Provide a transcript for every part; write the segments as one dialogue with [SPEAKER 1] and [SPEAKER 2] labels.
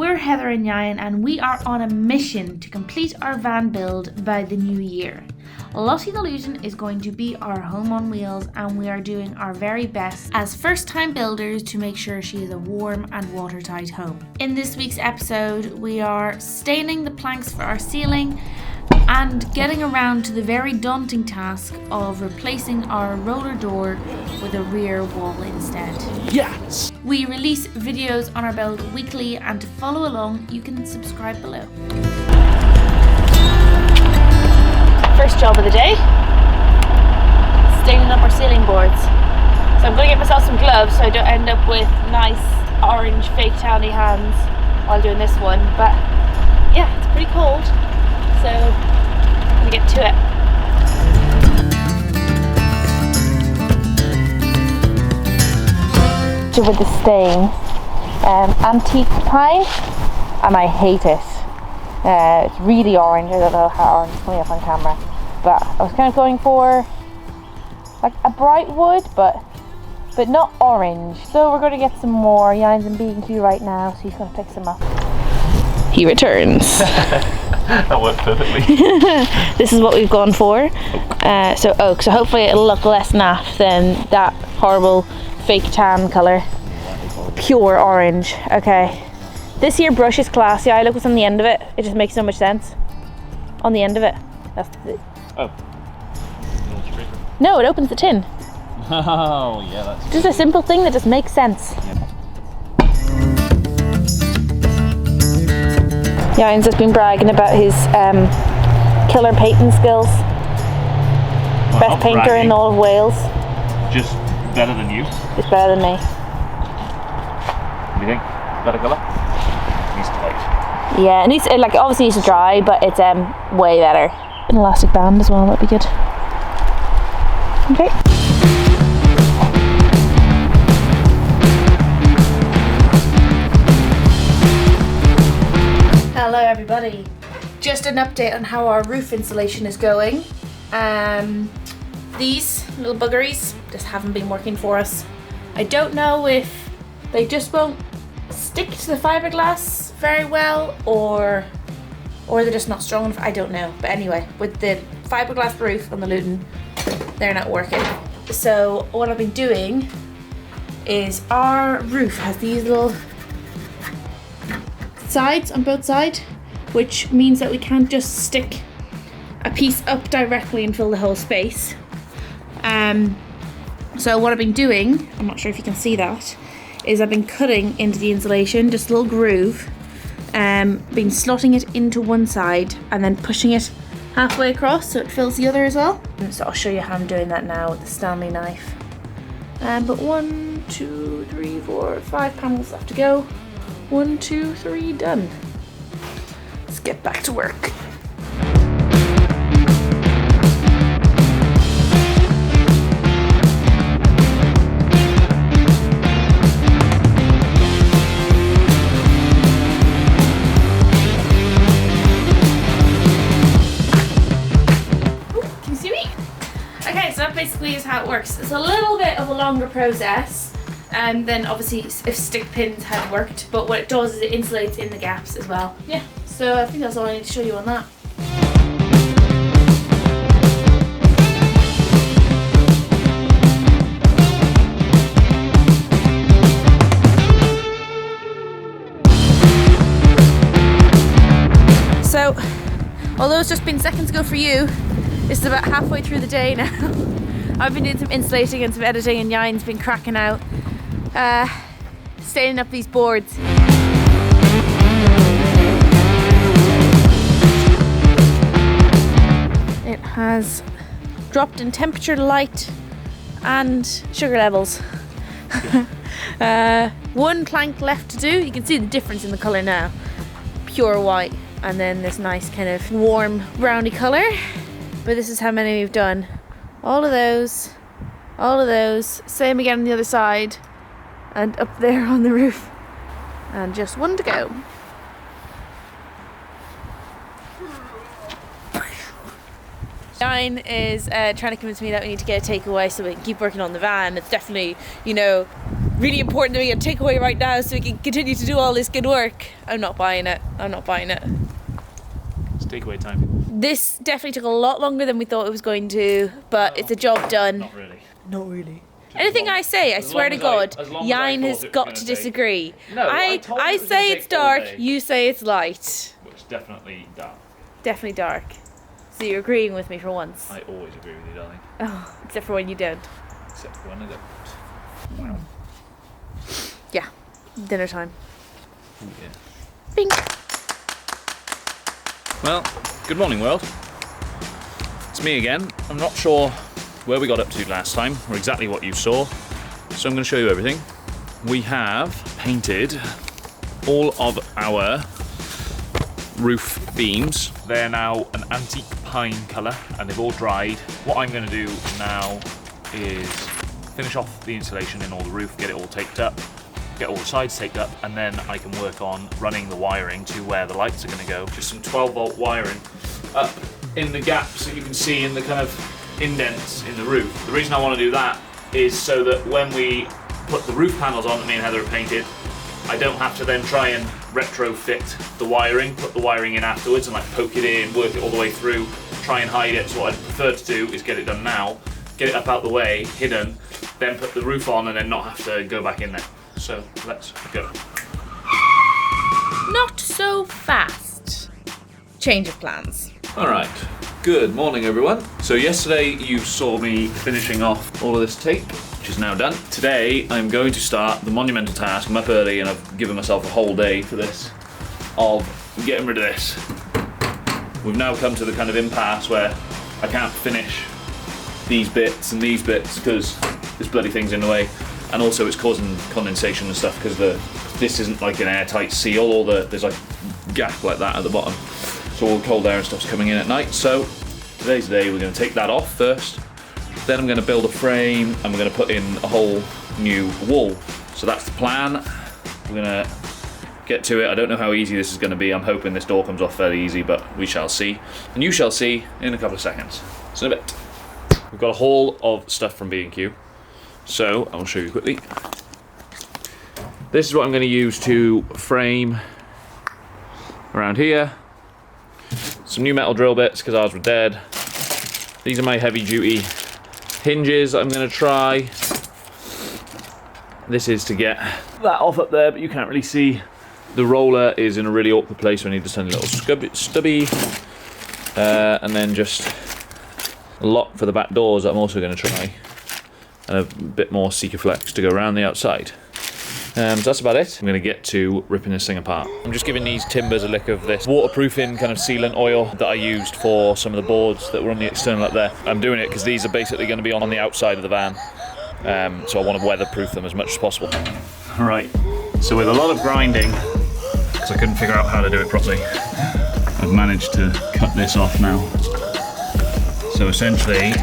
[SPEAKER 1] we're Heather and Yayan, and we are on a mission to complete our van build by the new year. Lottie the Luton is going to be our home on wheels, and we are doing our very best as first-time builders to make sure she is a warm and watertight home. In this week's episode, we are staining the planks for our ceiling and getting around to the very daunting task of replacing our roller door with a rear wall instead.
[SPEAKER 2] Yes!
[SPEAKER 1] We release videos on our build weekly, and to follow along, you can subscribe below. First job of the day, staining up our ceiling boards. So I'm going to get myself some gloves so I don't end up with nice orange fake towny hands while doing this one. But yeah, it's pretty cold, so I'm going to get to it. With the stain, antique pine, and I hate it. It's really orange. I don't know how orange it's coming up on camera, but I was kind of going for like a bright wood, but not orange. So we're going to get some more. Yayan's in B&Q right now, so he's going to pick some up. He returns.
[SPEAKER 2] That worked perfectly.
[SPEAKER 1] This is what we've gone for. So oak. So hopefully it'll look less naff than that horrible fake tan colour. Pure orange. Okay. This here brush is classy. I look what's on the end of it. It just makes so much sense. On the end of it. That's the...
[SPEAKER 2] Oh.
[SPEAKER 1] No, it opens the tin.
[SPEAKER 2] Oh, yeah, that's...
[SPEAKER 1] Just a simple thing that just makes sense. Yayan's just been bragging about his killer painting skills.
[SPEAKER 2] Well,
[SPEAKER 1] best painter
[SPEAKER 2] bragging.
[SPEAKER 1] in all of Wales.
[SPEAKER 2] Just better than you.
[SPEAKER 1] It's better than me.
[SPEAKER 2] What do you think? Better colour? Needs to light.
[SPEAKER 1] Yeah, it needs, like, obviously needs to dry, but it's way better. An elastic band as well, that'd be good. Okay. Hello everybody. Just an update on how our roof insulation is going. These little buggeries just haven't been working for us. I don't know if they just won't stick to the fiberglass very well, or they're just not strong enough. I don't know. But anyway, with the fiberglass roof on the Luton, they're not working. So what I've been doing is, our roof has these little sides on both sides, which means that we can't just stick a piece up directly and fill the whole space. So what I've been doing, I'm not sure if you can see that, is I've been cutting into the insulation, just a little groove, been slotting it into one side and then pushing it halfway across so it fills the other as well. So I'll show you how I'm doing that now with the Stanley knife. But 1, 2, 3, 4, 5 panels left to go. 1, 2, 3, done. Let's get back to work. Basically is how it works. It's a little bit of a longer process than obviously if stick pins had worked, but what it does is it insulates in the gaps as well. Yeah, so I think that's all I need to show you on that. So, although it's just been seconds ago for you, this is about halfway through the day now. I've been doing some insulating and some editing, and Yayan's been cracking out, staining up these boards. It has dropped in temperature, light, and sugar levels. One plank left to do. You can see the difference in the colour now. Pure white, and then this nice kind of warm browny colour. But this is how many we've done. All of those, same again on the other side, and up there on the roof. And just one to go. Yayan is trying to convince me that we need to get a takeaway so we can keep working on the van. It's definitely, you know, really important that we get takeaway right now so we can continue to do all this good work. I'm not buying it. I'm not buying it.
[SPEAKER 2] It's takeaway time.
[SPEAKER 1] This definitely took a lot longer than we thought it was going to, but it's a job done.
[SPEAKER 2] Not really.
[SPEAKER 1] Not really. Anything I say, I swear to God, Yain has got to disagree.
[SPEAKER 2] No,
[SPEAKER 1] I say it's dark, you say it's light.
[SPEAKER 2] It's definitely dark.
[SPEAKER 1] Definitely dark. So you're agreeing with me for once.
[SPEAKER 2] I always agree with you, darling.
[SPEAKER 1] Oh, except for when you don't.
[SPEAKER 2] Except for when I don't. Wow.
[SPEAKER 1] Yeah, dinner time.
[SPEAKER 2] Ooh, yeah.
[SPEAKER 1] Bing.
[SPEAKER 2] Well, good morning, world. It's me again. I'm not sure where we got up to last time, or exactly what you saw, so I'm going to show you everything. We have painted all of our roof beams. They're now an antique pine colour, and they've all dried. What I'm going to do now is finish off the insulation in all the roof, get it all taped up, get all the sides taped up, and then I can work on running the wiring to where the lights are going to go. Just some 12-volt wiring up in the gaps that you can see in the kind of indents in the roof. The reason I want to do that is so that when we put the roof panels on that me and Heather have painted, I don't have to then try and retrofit the wiring, put the wiring in afterwards and like poke it in, work it all the way through, try and hide it. So what I'd prefer to do is get it done now, get it up out the way, hidden, then put the roof on and then not have to go back in there. So let's go.
[SPEAKER 1] Not so fast. Change of plans.
[SPEAKER 2] Alright, good morning everyone. So yesterday you saw me finishing off all of this tape, which is now done. Today I'm going to start the monumental task. I'm up early and I've given myself a whole day for this, of getting rid of this. We've now come to the kind of impasse where I can't finish these bits and these bits because this bloody thing's in the way, and also it's causing condensation and stuff because this isn't like an airtight seal, there's like gap like that at the bottom. So all the cold air and stuff's coming in at night. So today's the day we're going to take that off first. Then I'm going to build a frame and we're going to put in a whole new wall. So that's the plan. We're going to get to it. I don't know how easy this is going to be. I'm hoping this door comes off fairly easy, but we shall see. And you shall see in a couple of seconds. So in a bit. We've got a haul of stuff from B&Q. So I'll show you quickly. This is what I'm going to use to frame around here. Some new metal drill bits because ours were dead. These are my heavy duty hinges I'm going to try. This is to get that off up there, but you can't really see. The roller is in a really awkward place, so I need to send a little stubby. And then just a lock for the back doors that I'm also going to try. And a bit more Sikaflex to go around the outside. So that's about it. I'm going to get to ripping this thing apart. I'm just giving these timbers a lick of this waterproofing kind of sealant oil that I used for some of the boards that were on the external up there. I'm doing it because these are basically going to be on the outside of the van. So I want to weatherproof them as much as possible. Right, so with a lot of grinding, because I couldn't figure out how to do it properly, I've managed to cut this off now. So essentially,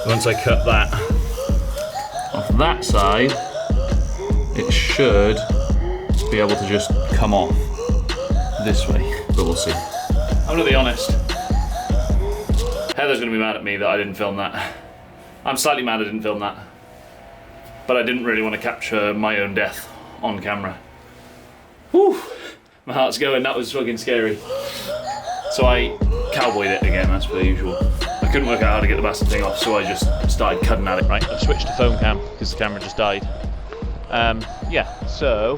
[SPEAKER 2] once I cut that off that side, it should be able to just come off this way, but we'll see. I'm gonna be honest. Heather's gonna be mad at me that I didn't film that. I'm slightly mad I didn't film that. But I didn't really want to capture my own death on camera. Whew, my heart's going, that was fucking scary. So I cowboyed it again, as per usual. I couldn't work out how to get the bastard thing off, so I just started cutting at it. Right, I've switched to phone cam because the camera just died. Yeah, so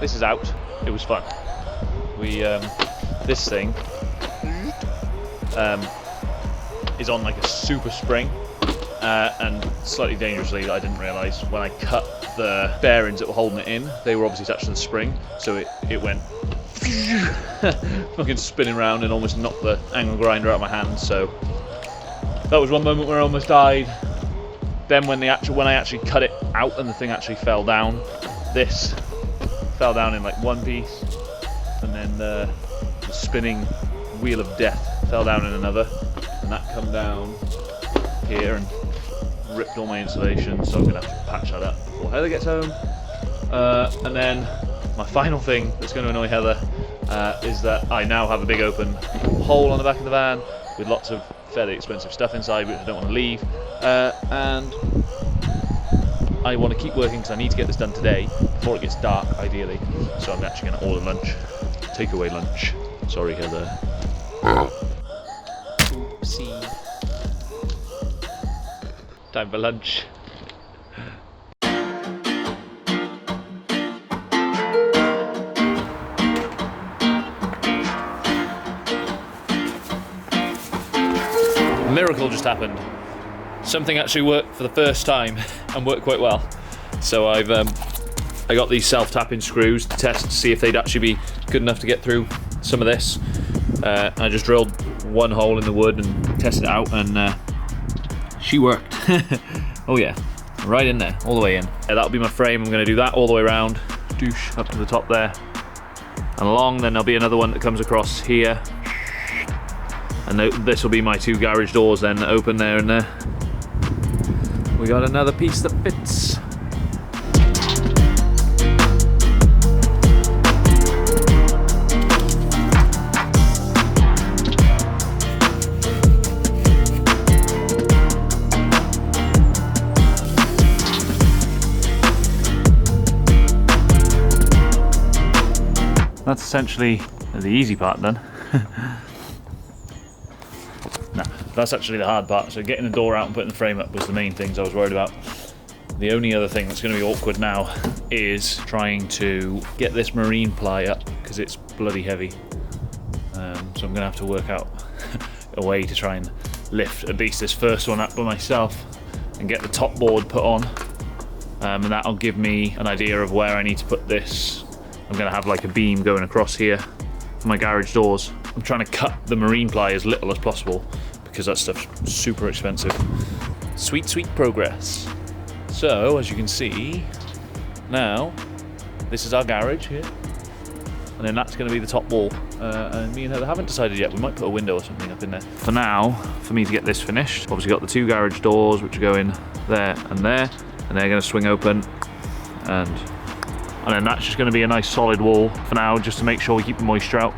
[SPEAKER 2] this is out. It was fun. This thing is on like a super spring, and slightly dangerously, I didn't realise when I cut the bearings that were holding it in, they were obviously attached to the spring, so it went fucking spinning around and almost knocked the angle grinder out of my hand. So that was one moment where I almost died. Then when I actually cut it out and the thing actually fell down, this fell down in like one piece, and then the spinning wheel of death fell down in another, and that come down here and ripped all my insulation, so I'm gonna have to patch that up before Heather gets home. And then my final thing that's going to annoy Heather is that I now have a big open hole on the back of the van with lots of fairly expensive stuff inside which I don't want to leave, and I want to keep working because I need to get this done today before it gets dark, ideally. So I'm actually going to order lunch. Takeaway lunch. Sorry, Heather. Oopsie. Time for lunch. A miracle just happened. Something actually worked for the first time and worked quite well. So I got these self-tapping screws to test to see if they'd actually be good enough to get through some of this. I just drilled one hole in the wood and tested it out, and she worked. Oh yeah, right in there, all the way in. Yeah, that'll be my frame. I'm going to do that all the way around, doosh, up to the top there, and along. Then there'll be another one that comes across here, and this will be my two garage doors then, open there and there. We got another piece that fits. That's essentially the easy part done. No, that's actually the hard part. So getting the door out and putting the frame up was the main things I was worried about. The only other thing that's going to be awkward now is trying to get this marine ply up because it's bloody heavy. So I'm going to have to work out a way to try and lift at least this first one up by myself and get the top board put on. And that'll give me an idea of where I need to put this. I'm going to have like a beam going across here for my garage doors. I'm trying to cut the marine ply as little as possible because that stuff's super expensive. Sweet, sweet progress. So, as you can see, now, this is our garage here. And then that's going to be the top wall. And me and Heather haven't decided yet. We might put a window or something up in there. For now, for me to get this finished, obviously got the two garage doors which are going there, and they're going to swing open, and then that's just going to be a nice solid wall for now, just to make sure we keep the moisture out.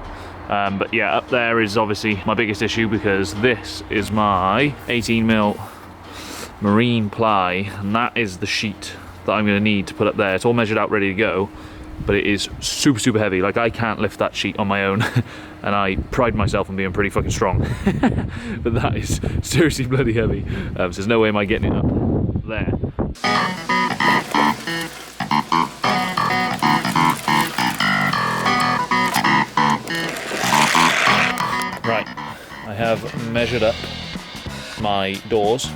[SPEAKER 2] But yeah, up there is obviously my biggest issue because this is my 18mm marine ply, and that is the sheet that I'm going to need to put up there. It's all measured out, ready to go, but it is super, super heavy. Like, I can't lift that sheet on my own, and I pride myself on being pretty fucking strong. But that is seriously bloody heavy. So there's no way am I getting it up there. Right, I have measured up my doors,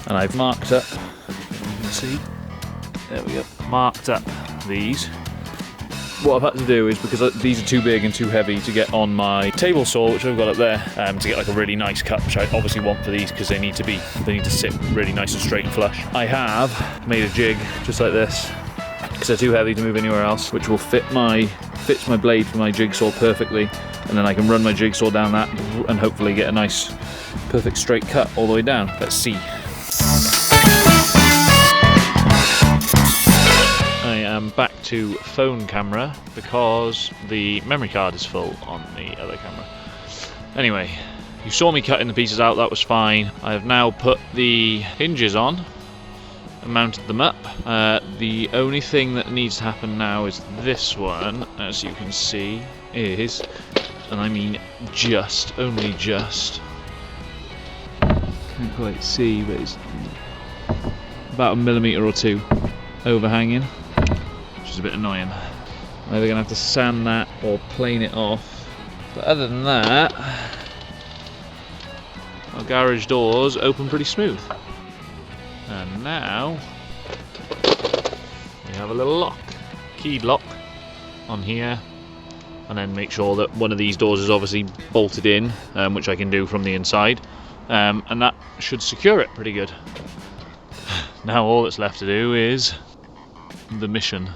[SPEAKER 2] and I've marked up, you can see, there we go, marked up these. What I've had to do is, because these are too big and too heavy to get on my table saw, which I've got up there, to get like a really nice cut, which I obviously want for these because they need to sit really nice and straight and flush. I have made a jig just like this, because they're too heavy to move anywhere else, which will fits my blade for my jigsaw perfectly, and then I can run my jigsaw down that and hopefully get a nice perfect straight cut all the way down. Let's see. I am back to phone camera because the memory card is full on the other camera. Anyway, you saw me cutting the pieces out, that was fine. I have now put the hinges on and mounted them up. The only thing that needs to happen now is this one, as you can see, is, and I mean just, only just, can't quite see, but it's about a millimetre or two overhanging, which is a bit annoying. I'm either going to have to sand that or plane it off. But other than that, our garage doors open pretty smooth. And now we have a little lock, keyed lock on here, and then make sure that one of these doors is obviously bolted in, which I can do from the inside, and that should secure it pretty good. Now all that's left to do is the mission.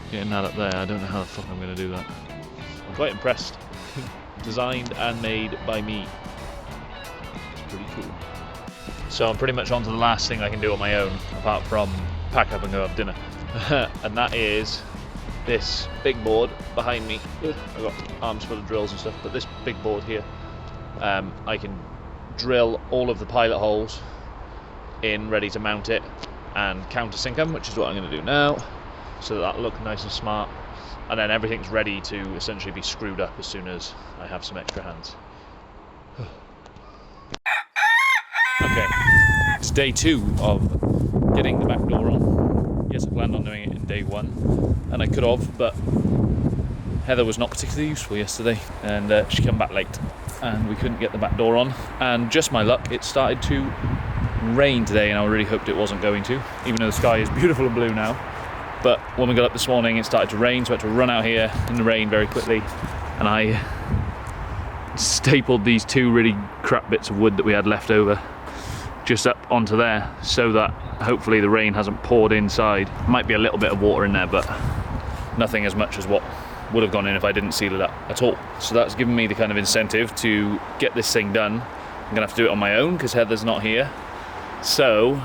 [SPEAKER 2] Getting that up there, I don't know how the fuck I'm going to do that. I'm quite impressed. Designed and made by me. It's pretty cool. So I'm pretty much on to the last thing I can do on my own, apart from pack up and go have dinner. And that is this big board behind me. I've got arms full of drills and stuff, but this big board here, I can drill all of the pilot holes in, ready to mount it, and countersink them, which is what I'm going to do now, so that look nice and smart. And then everything's ready to essentially be screwed up as soon as I have some extra hands. Okay, it's day 2 of getting the back door on. Yes, I planned on doing it in day 1, and I could have, but Heather was not particularly useful yesterday, and she came back late, and we couldn't get the back door on. And just my luck, it started to rain today, and I really hoped it wasn't going to, even though the sky is beautiful and blue now. But when we got up this morning, it started to rain, so I had to run out here in the rain very quickly, and I stapled these 2 really crap bits of wood that we had left over just up onto there, so that hopefully the rain hasn't poured inside. Might be a little bit of water in there, but nothing as much as what would have gone in if I didn't seal it up at all. So that's given me the kind of incentive to get this thing done. I'm gonna have to do it on my own because Heather's not here. So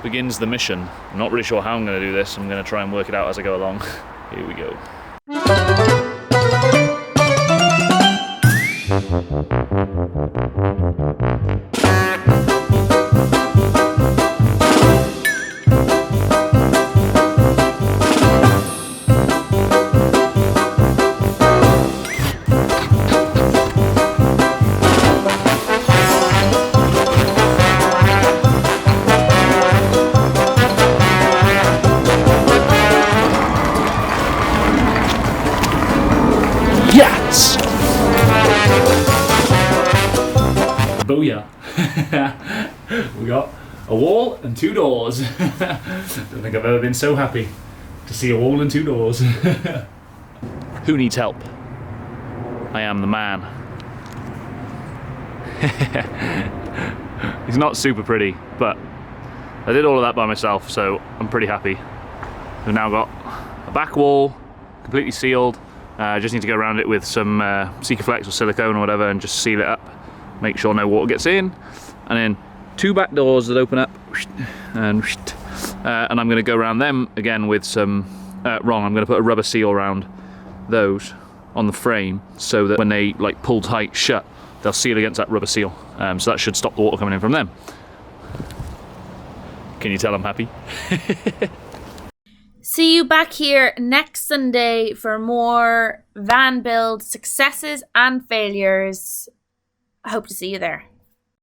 [SPEAKER 2] begins the mission. I'm not really sure how I'm going to do this. I'm going to try and work it out as I go along. Here we go. Yes! Booyah! We got a wall and 2 doors. Don't think I've ever been so happy to see a wall and 2 doors. Who needs help? I am the man. He's not super pretty, but I did all of that by myself, so I'm pretty happy. We've now got a back wall, completely sealed. Just need to go around it with some Sikaflex or silicone or whatever and just seal it up. Make sure no water gets in. And then 2 back doors that open up. And I'm going to go around them again with some... I'm going to put a rubber seal around those on the frame so that when they like pull tight shut, they'll seal against that rubber seal. So that should stop the water coming in from them. Can you tell I'm happy?
[SPEAKER 1] See you back here next Sunday for more van build successes and failures. I hope to see you there.